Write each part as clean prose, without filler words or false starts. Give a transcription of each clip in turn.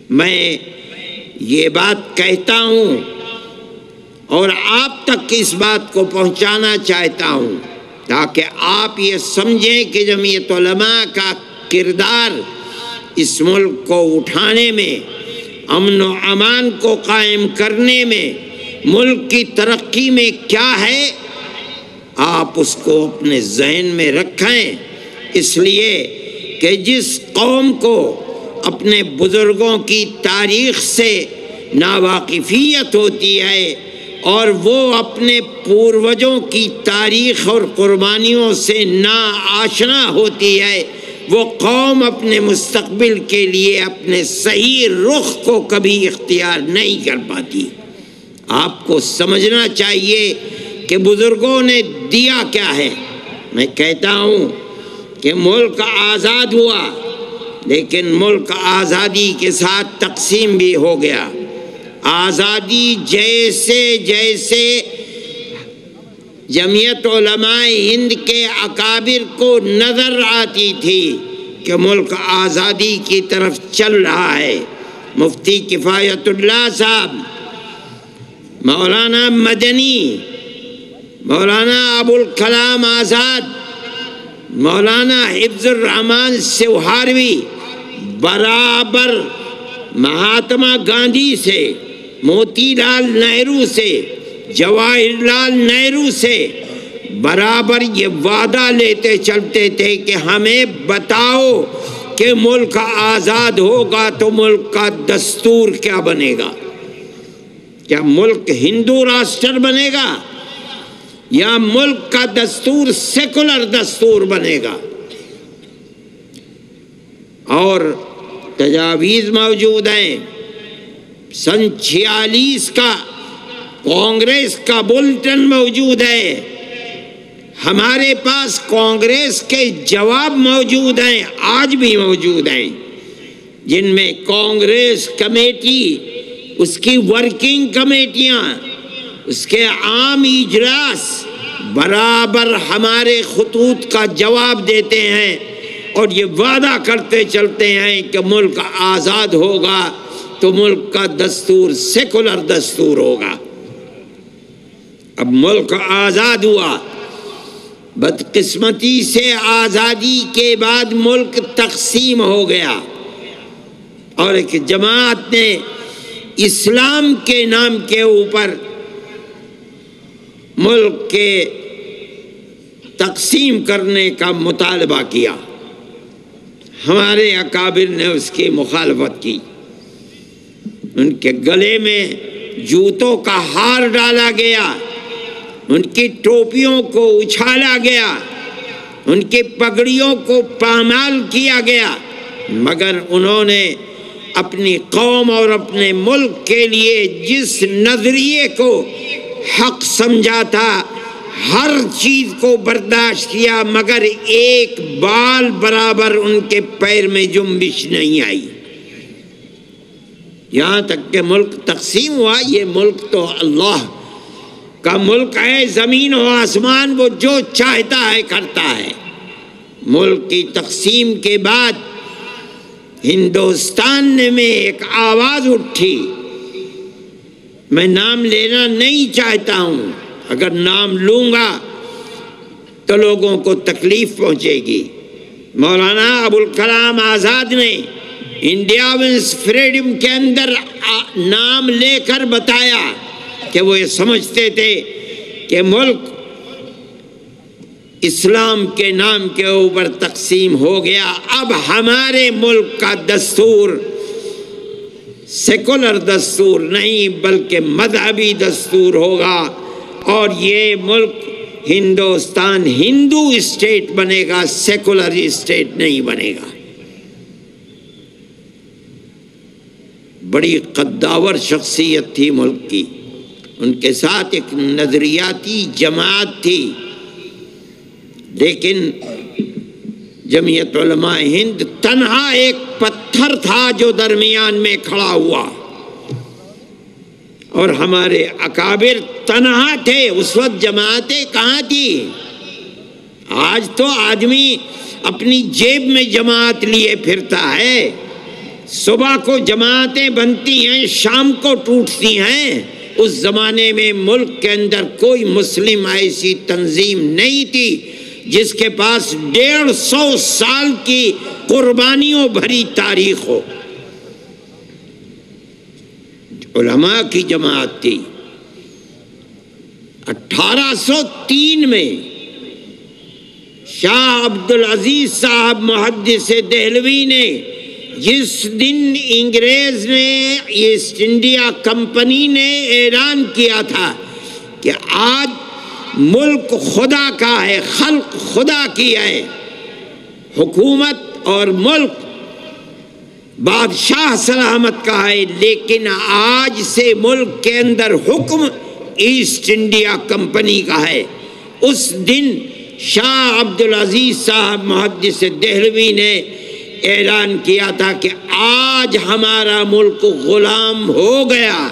میں یہ بات کہتا ہوں اور آپ تک اس بات کو پہنچانا چاہتا ہوں تاکہ آپ یہ سمجھیں کہ جمعیت علماء کا کردار اس ملک کو اٹھانے میں، امن و امان کو قائم کرنے میں، ملک کی ترقی میں کیا ہے، آپ اس کو اپنے ذہن میں رکھیں۔ اس لیے کہ جس قوم کو اپنے بزرگوں کی تاریخ سے ناواقفیت ہوتی ہے اور وہ اپنے پوروجوں کی تاریخ اور قربانیوں سے ناآشنا ہوتی ہے، وہ قوم اپنے مستقبل کے لیے اپنے صحیح رخ کو کبھی اختیار نہیں کر پاتی۔ آپ کو سمجھنا چاہیے کہ بزرگوں نے دیا کیا ہے۔ میں کہتا ہوں کہ ملک آزاد ہوا، لیکن ملک آزادی کے ساتھ تقسیم بھی ہو گیا۔ آزادی جیسے جیسے جمعیت علماء ہند کے اکابر کو نظر آتی تھی کہ ملک آزادی کی طرف چل رہا ہے، مفتی کفایت اللہ صاحب، مولانا مدنی، مولانا ابوالکلام آزاد، مولانا حفظ الرحمان سوہاروی برابر مہاتما گاندھی سے، موتی لال نہرو سے، جواہر لال نہرو سے برابر یہ وعدہ لیتے چلتے تھے کہ ہمیں بتاؤ کہ ملک آزاد ہوگا تو ملک کا دستور کیا بنے گا؟ کیا ملک ہندو راشٹر بنے گا یا ملک کا دستور سیکولر دستور بنے گا؟ اور تجاویز موجود ہیں۔ سن 46 کا کانگریس کا بلٹن موجود ہے، ہمارے پاس کانگریس کے جواب موجود ہیں، آج بھی موجود ہیں، جن میں کانگریس کمیٹی، اس کی ورکنگ کمیٹیاں، اس کے عام اجلاس برابر ہمارے خطوط کا جواب دیتے ہیں اور یہ وعدہ کرتے چلتے ہیں کہ ملک آزاد ہوگا تو ملک کا دستور سیکولر دستور ہوگا۔ اب ملک آزاد ہوا، بدقسمتی سے آزادی کے بعد ملک تقسیم ہو گیا اور ایک جماعت نے اسلام کے نام کے اوپر ملک کے تقسیم کرنے کا مطالبہ کیا۔ ہمارے اکابر نے اس کی مخالفت کی، ان کے گلے میں جوتوں کا ہار ڈالا گیا، ان کی ٹوپیوں کو اچھالا گیا، ان کی پگڑیوں کو پامال کیا گیا، مگر انہوں نے اپنی قوم اور اپنے ملک کے لیے جس نظریے کو حق سمجھا تھا ہر چیز کو برداشت کیا، مگر ایک بال برابر ان کے پیر میں جنبش نہیں آئی۔ یہاں تک کہ ملک تقسیم ہوا۔ یہ ملک تو اللہ کا ملک ہے، زمین و آسمان وہ جو چاہتا ہے کرتا ہے۔ ملک کی تقسیم کے بعد ہندوستان میں ایک آواز اٹھی، میں نام لینا نہیں چاہتا ہوں، اگر نام لوں گا تو لوگوں کو تکلیف پہنچے گی۔ مولانا ابوالکلام آزاد نے انڈیا ونس فریڈم کے اندر نام لے کر بتایا کہ وہ یہ سمجھتے تھے کہ ملک اسلام کے نام کے اوپر تقسیم ہو گیا، اب ہمارے ملک کا دستور سیکولر دستور نہیں بلکہ مذہبی دستور ہوگا، اور یہ ملک ہندوستان ہندو اسٹیٹ بنے گا، سیکولر اسٹیٹ نہیں بنے گا۔ بڑی قداور شخصیت تھی ملک کی، ان کے ساتھ ایک نظریاتی جماعت تھی، لیکن جمعیت علماء ہند تنہا ایک پتھر تھا جو درمیان میں کھڑا ہوا، اور ہمارے اکابر تنہا تھے۔ اس وقت جماعتیں کہاں تھی؟ آج تو آدمی اپنی جیب میں جماعت لیے پھرتا ہے، صبح کو جماعتیں بنتی ہیں، شام کو ٹوٹتی ہیں۔ اس زمانے میں ملک کے اندر کوئی مسلم ایسی تنظیم نہیں تھی جس کے پاس 150 سال کی قربانیوں بھری تاریخ ہو۔ علماء کی جماعت تھی۔ 1803 میں شاہ عبدالعزیز صاحب محدث دہلوی نے جس دن انگریز نے ایسٹ انڈیا کمپنی نے اعلان کیا تھا کہ آج ملک خدا کا ہے، خلق خدا کی ہے، حکومت اور ملک بادشاہ سلامت کا ہے، لیکن آج سے ملک کے اندر حکم ایسٹ انڈیا کمپنی کا ہے، اس دن شاہ عبدالعزیز صاحب محدث دہلوی نے اعلان کیا تھا کہ آج ہمارا ملک غلام ہو گیا،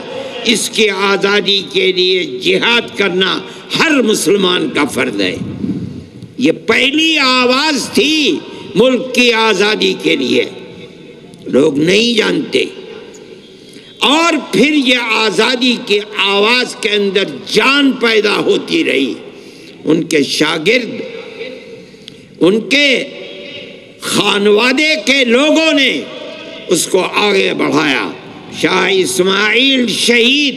اس کی آزادی کے لیے جہاد کرنا ہر مسلمان کا فرض ہے۔ یہ پہلی آواز تھی ملک کی آزادی کے لیے، لوگ نہیں جانتے۔ اور پھر یہ آزادی کی آواز کے اندر جان پیدا ہوتی رہی۔ ان کے شاگرد، ان کے خانوادے کے لوگوں نے اس کو آگے بڑھایا۔ شاہ اسماعیل شہید،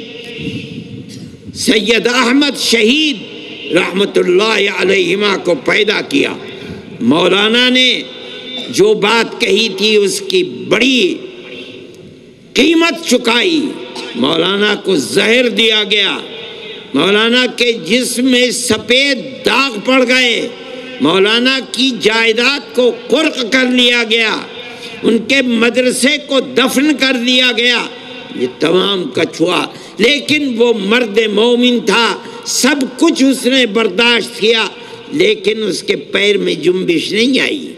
سید احمد شہید رحمت اللہ علیہما کو پیدا کیا۔ مولانا نے جو بات کہی تھی اس کی بڑی قیمت چکائی۔ مولانا کو زہر دیا گیا، مولانا کے جسم میں سفید داغ پڑ گئے، مولانا کی جائیداد کو قرق کر لیا گیا، ان کے مدرسے کو دفن کر دیا گیا۔ یہ تمام کچھ ہوا، لیکن وہ مرد مومن تھا، سب کچھ اس نے برداشت کیا، لیکن اس کے پیر میں جنبش نہیں آئی۔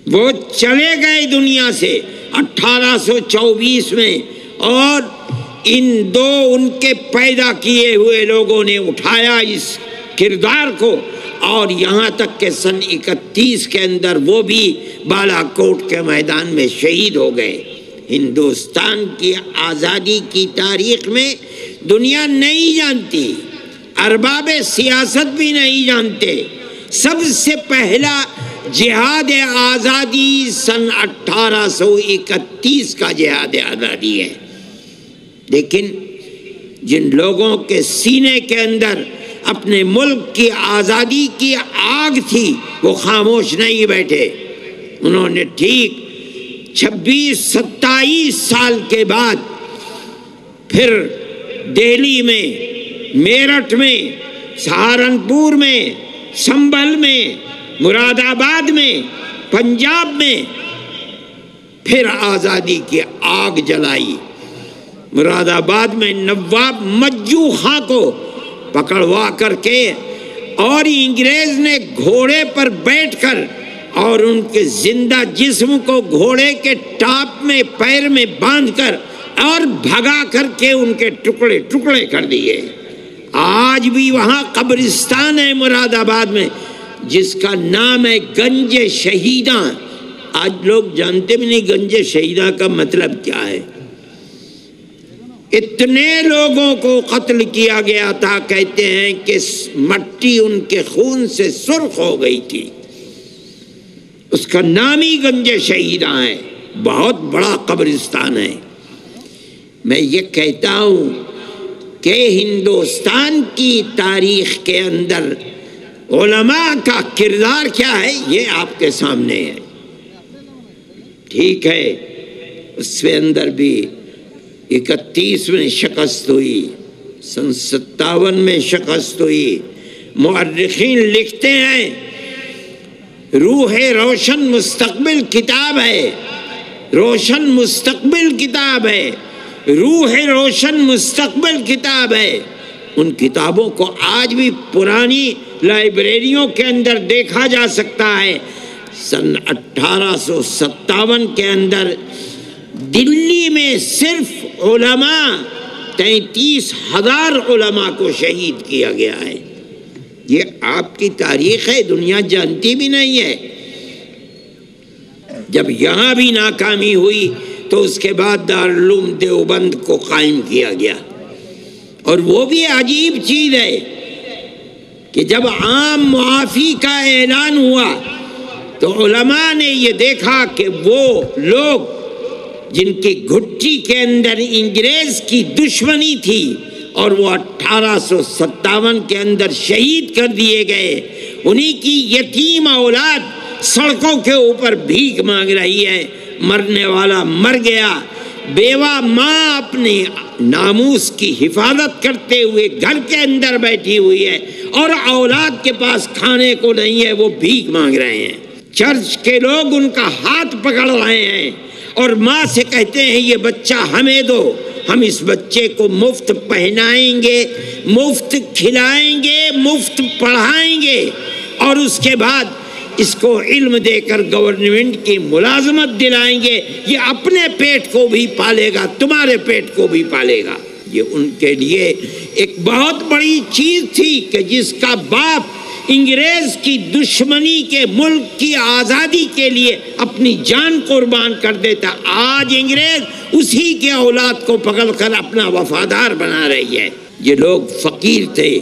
وہ چلے گئے دنیا سے 1824 میں، اور ان دو ان کے پیدا کیے ہوئے لوگوں نے اٹھایا اس کردار کو، اور یہاں تک کہ سن 31 کے اندر وہ بھی بالا کوٹ کے میدان میں شہید ہو گئے۔ ہندوستان کی آزادی کی تاریخ میں دنیا نہیں جانتی، ارباب سیاست بھی نہیں جانتے۔ سب سے پہلا جہاد آزادی سن 1831 کا جہاد آزادی ہے، لیکن جن لوگوں کے سینے کے اندر اپنے ملک کی آزادی کی آگ تھی وہ خاموش نہیں بیٹھے۔ انہوں نے ٹھیک 26-27 سال کے بعد پھر دہلی میں، میرٹھ میں، سہارنپور میں، سنبھل میں، مراد آباد میں، پنجاب میں پھر آزادی کی آگ جلائی۔ مراد آباد میں نواب مجو خاں کو پکڑوا کر کے، اور انگریز نے گھوڑے پر بیٹھ کر اور ان کے زندہ جسم کو گھوڑے کے ٹاپ میں پیر میں باندھ کر اور بھگا کر کے ان کے ٹکڑے ٹکڑے کر دیے۔ آج بھی وہاں قبرستان ہے مراد آباد میں جس کا نام ہے گنج شہیداں۔ آج لوگ جانتے بھی نہیں گنج شہیداں کا مطلب کیا ہے۔ اتنے لوگوں کو قتل کیا گیا تھا، کہتے ہیں کہ مٹی ان کے خون سے سرخ ہو گئی تھی۔ اس کا نام ہی گنج شہیداں ہے، بہت بڑا قبرستان ہے۔ میں یہ کہتا ہوں کہ ہندوستان کی تاریخ کے اندر علماء کا کردار کیا ہے یہ آپ کے سامنے ہے۔ ٹھیک ہے، اس کے اندر بھی 31 میں شکست ہوئی، سن 57 میں شکست ہوئی۔ مورخین لکھتے ہیں روح روشن مستقبل کتاب ہے، روشن مستقبل کتاب ہے، روح روشن مستقبل کتاب ہے۔ ان کتابوں کو آج بھی پرانی لائبریریوں کے اندر دیکھا جا سکتا ہے۔ سن 1857 کے اندر دلی میں صرف علماء 33,000 علماء کو شہید کیا گیا ہے۔ یہ آپ کی تاریخ ہے، دنیا جانتی بھی نہیں ہے۔ جب یہاں بھی ناکامی ہوئی تو اس کے بعد دارالعلوم دیوبند کو قائم کیا گیا۔ اور وہ بھی عجیب چیز ہے کہ جب عام معافی کا اعلان ہوا تو علماء نے یہ دیکھا کہ وہ لوگ جن کی گھٹی کے اندر انگریز کی دشمنی تھی اور وہ 1857 کے اندر شہید کر دیے گئے، انہی کی یتیم اولاد سڑکوں کے اوپر بھیک مانگ رہی ہے، مرنے والا مر گیا، بیوہ ماں اپنے ناموس کی حفاظت کرتے ہوئے گھر کے اندر بیٹھی ہوئی ہے اور اولاد کے پاس کھانے کو نہیں ہے، وہ بھیک مانگ رہے ہیں۔ چرچ کے لوگ ان کا ہاتھ پکڑ رہے ہیں اور ماں سے کہتے ہیں یہ بچہ ہمیں دو، ہم اس بچے کو مفت پہنائیں گے، مفت کھلائیں گے، مفت پڑھائیں گے، اور اس کے بعد اس کو علم دے کر گورنمنٹ کی ملازمت دلائیں گے، یہ اپنے پیٹ کو بھی پالے گا، تمہارے پیٹ کو بھی پالے گا۔ یہ ان کے لیے ایک بہت بڑی چیز تھی کہ جس کا باپ انگریز کی دشمنی کے ملک کی آزادی کے لیے اپنی جان قربان کر دیتا، آج انگریز اسی کے اولاد کو پکڑ کر اپنا وفادار بنا رہی ہے۔ یہ لوگ فقیر تھے،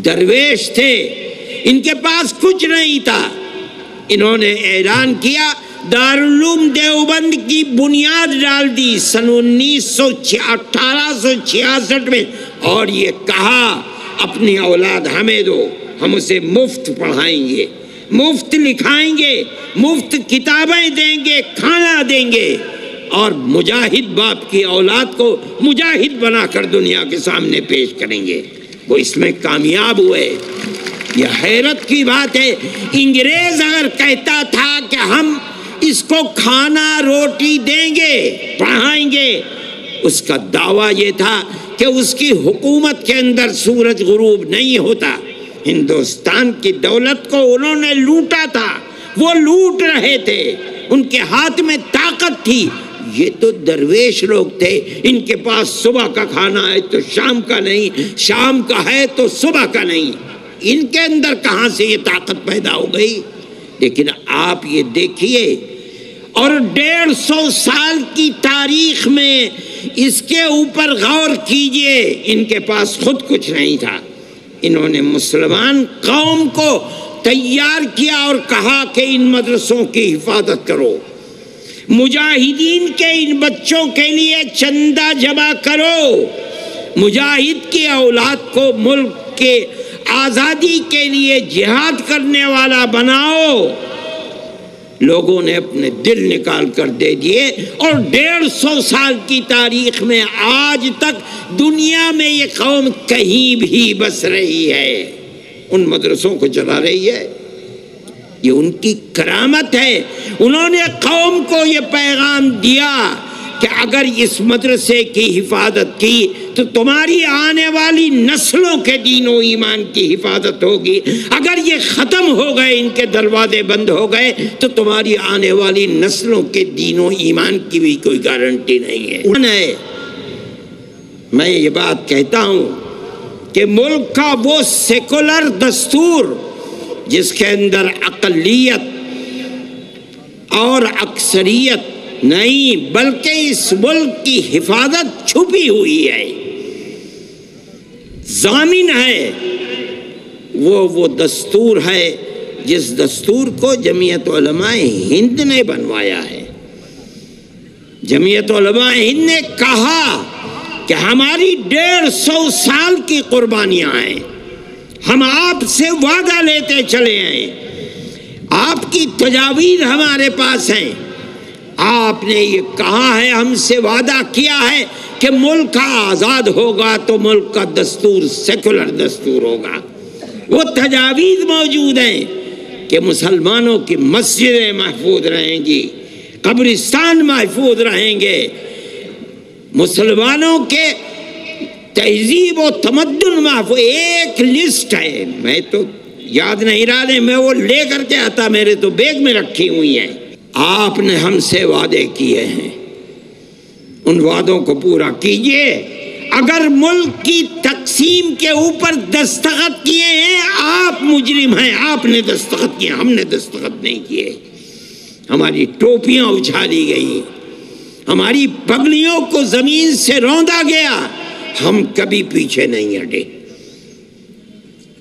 درویش تھے، ان کے پاس کچھ نہیں تھا، انہوں نے اعلان کیا، دارالعلوم دیوبند کی بنیاد ڈال دی سن 1866 میں، اور یہ کہا اپنی اولاد ہمیں دو، ہم اسے مفت پڑھائیں گے، مفت لکھائیں گے، مفت کتابیں دیں گے، کھانا دیں گے، اور مجاہد باپ کی اولاد کو مجاہد بنا کر دنیا کے سامنے پیش کریں گے۔ وہ اس میں کامیاب ہوئے۔ یہ حیرت کی بات ہے، انگریز اگر کہتا تھا کہ ہم اس کو کھانا روٹی دیں گے، پڑھائیں گے، اس کا دعویٰ یہ تھا کہ اس کی حکومت کے اندر سورج غروب نہیں ہوتا۔ ہندوستان کی دولت کو انہوں نے لوٹا تھا، وہ لوٹ رہے تھے، ان کے ہاتھ میں طاقت تھی۔ یہ تو درویش لوگ تھے، ان کے پاس صبح کا کھانا ہے تو شام کا نہیں، شام کا ہے تو صبح کا نہیں، ان کے اندر کہاں سے یہ طاقت پیدا ہو گئی؟ لیکن آپ یہ دیکھیے، اور 150 سال کی تاریخ میں اس کے اوپر غور کیجئے، ان کے پاس خود کچھ نہیں تھا، انہوں نے مسلمان قوم کو تیار کیا اور کہا کہ ان مدرسوں کی حفاظت کرو، مجاہدین کے ان بچوں کے لیے چندہ جمع کرو، مجاہد کی اولاد کو ملک کے آزادی کے لیے جہاد کرنے والا بناؤ۔ لوگوں نے اپنے دل نکال کر دے دیے، اور 150 سال کی تاریخ میں آج تک دنیا میں یہ قوم کہیں بھی بس رہی ہے، ان مدرسوں کو چلا رہی ہے۔ یہ ان کی کرامت ہے، انہوں نے قوم کو یہ پیغام دیا کہ اگر اس مدرسے کی حفاظت کی تو تمہاری آنے والی نسلوں کے دین و ایمان کی حفاظت ہوگی، اگر یہ ختم ہو گئے، ان کے دروازے بند ہو گئے، تو تمہاری آنے والی نسلوں کے دین و ایمان کی بھی کوئی گارنٹی نہیں ہے۔ میں یہ بات کہتا ہوں کہ ملک کا وہ سیکولر دستور جس کے اندر اقلیت اور اکثریت نہیں بلکہ اس ملک کی حفاظت چھپی ہوئی ہے، ضامن ہے، وہ دستور ہے جس دستور کو جمعیت علماء ہند نے بنوایا ہے۔ جمعیت علماء ہند نے کہا کہ ہماری 150 سال کی قربانیاں ہیں، ہم آپ سے وعدہ لیتے چلے ہیں، آپ کی تجاویز ہمارے پاس ہیں، آپ نے یہ کہا ہے، ہم سے وعدہ کیا ہے کہ ملک آزاد ہوگا تو ملک کا دستور سیکولر دستور ہوگا۔ وہ تجاویز موجود ہیں کہ مسلمانوں کی مسجدیں محفوظ رہیں گی، قبرستان محفوظ رہیں گے، مسلمانوں کے تہذیب و تمدن محفوظ۔ ایک لسٹ ہے، میں تو یاد نہیں رہا، میں وہ لے کر کے آتا، میرے تو بیگ میں رکھی ہوئی ہیں۔ آپ نے ہم سے وعدے کیے ہیں، ان وعدوں کو پورا کیجئے۔ اگر ملک کی تقسیم کے اوپر دستخط کیے ہیں، آپ مجرم ہیں، آپ نے دستخط کیے، ہم نے دستخط نہیں کیے۔ ہماری ٹوپیاں اچھالی گئی، ہماری پگڑیوں کو زمین سے روندا گیا، ہم کبھی پیچھے نہیں ہٹے۔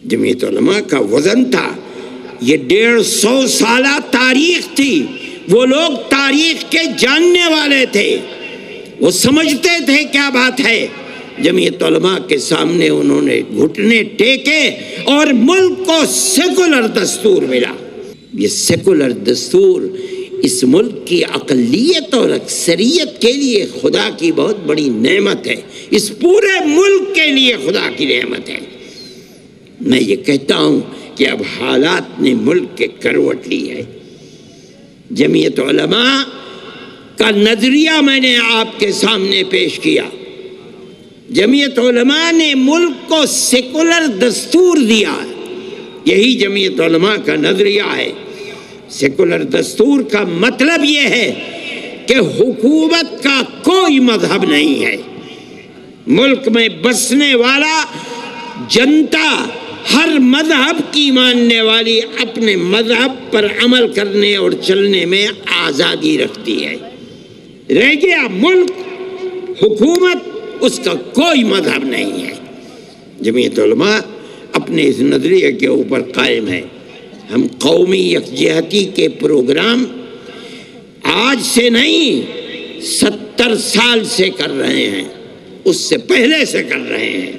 جمعیت علماء کا وزن تھا، یہ 150 سالہ تاریخ تھی، وہ لوگ تاریخ کے جاننے والے تھے، وہ سمجھتے تھے کیا بات ہے۔ جمعیت علماء کے سامنے انہوں نے گھٹنے ٹیکے اور ملک کو سیکولر دستور ملا۔ یہ سیکولر دستور اس ملک کی اقلیت اور اکثریت کے لیے خدا کی بہت بڑی نعمت ہے، اس پورے ملک کے لیے خدا کی نعمت ہے۔ میں یہ کہتا ہوں کہ اب حالات نے ملک کے کروٹ لی ہے۔ جمعیت علماء کا نظریہ میں نے آپ کے سامنے پیش کیا۔ جمعیت علماء نے ملک کو سیکولر دستور دیا، یہی جمعیت علماء کا نظریہ ہے۔ سیکولر دستور کا مطلب یہ ہے کہ حکومت کا کوئی مذہب نہیں ہے، ملک میں بسنے والا جنتا ہر مذہب کی ماننے والی اپنے مذہب پر عمل کرنے اور چلنے میں آزادی رکھتی ہے۔ رہ گیا ملک، حکومت، اس کا کوئی مذہب نہیں ہے۔ جمعیت علماء اپنے اس نظریے کے اوپر قائم ہے۔ ہم قومی یکجہتی کے پروگرام آج سے نہیں 70 سال سے کر رہے ہیں، اس سے پہلے سے کر رہے ہیں۔